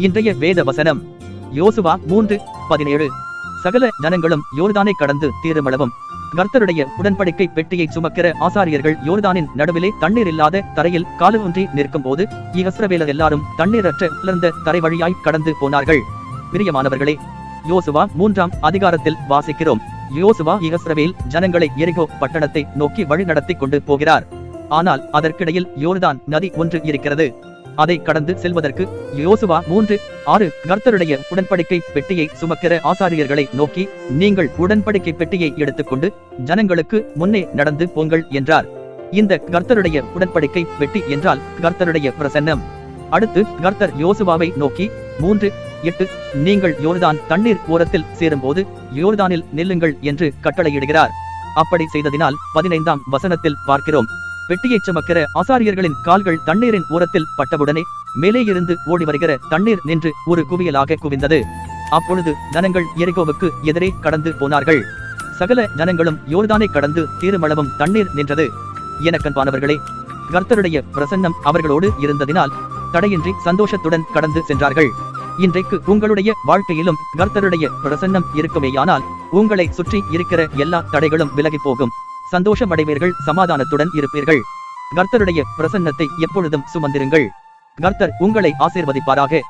இன்றைய வேத வசனம் யோசுவா 3:17. சகல ஜனங்களும் யோர்தானை கடந்து தீருமளவும் கர்த்தருடைய உடன்படிக்கை பெட்டியை சுமக்கிற ஆசாரியர்கள் யோர்தானின் நடுவிலே தண்ணீர் இல்லாத தரையில் காலூன்றி நிற்கும் போது இஸ்ரவேலர் எல்லாரும் தண்ணீரற்ற உலர்ந்த தரை வழியாய் கடந்து போனார்கள். பிரியமானவர்களே, யோசுவா 3ஆம் அதிகாரத்தில் வாசிக்கிறோம். யோசுவா இஸ்ரவேல் ஜனங்களை எரிகோ பட்டணத்தை நோக்கி வழி நடத்தி கொண்டு போகிறார். ஆனால் அதற்கிடையில் யோர்தான் நதி ஒன்று இருக்கிறது. அதை கடந்து செல்வதற்கு யோசுவா 3:6 கர்த்தருடைய உடன்படிக்கை பெட்டியை சுமக்கிற ஆசாரியர்களை நோக்கி, நீங்கள் உடன்படிக்கை பெட்டியை எடுத்துக்கொண்டு ஜனங்களுக்கு முன்னே நடந்து போங்கள் என்றார். இந்த கர்த்தருடைய உடன்படிக்கை பெட்டி என்றால் கர்த்தருடைய பிரசன்னம். அடுத்து கர்த்தர் யோசுவாவை நோக்கி 3:8 நீங்கள் யோர்தான் தண்ணீர் ஓரத்தில் சேரும்போது யோர்தானில் நில்லுங்கள் என்று கட்டளையிடுகிறார். அப்படி செய்ததினால் 15ஆம் வசனத்தில் பார்க்கிறோம், பெட்டியை சுமக்கிற ஆசாரியர்களின் கால்கள் தண்ணீரின் ஓரத்தில் பட்டவுடனே மேலே இருந்து ஓடி வருகிற தண்ணீர் நின்று ஒரு குவியலாக குவிந்தது. அப்பொழுது ஜனங்கள் எரிகோவுக்கு எதிரே கடந்து போனார்கள். சகல ஜனங்களும் யோர்தானை கடந்து தீருமளவும் தண்ணீர் நின்றது. எனக்கன்பானவர்களே, கர்த்தருடைய பிரசன்னம் அவர்களோடு இருந்ததினால் தடையின்றி சந்தோஷத்துடன் கடந்து சென்றார்கள். இன்றைக்கு உங்களுடைய வாழ்க்கையிலும் கர்த்தருடைய பிரசன்னம் இருக்குமேயானால் உங்களை சுற்றி இருக்கிற எல்லா தடைகளும் விலகி போகும். சந்தோஷமடைவீர்கள், சமாதானத்துடன் இருப்பீர்கள். கர்த்தருடைய பிரசன்னத்தை எப்பொழுதும் சுமந்திருங்கள். கர்த்தர் உங்களை ஆசீர்வதிப்பாராக.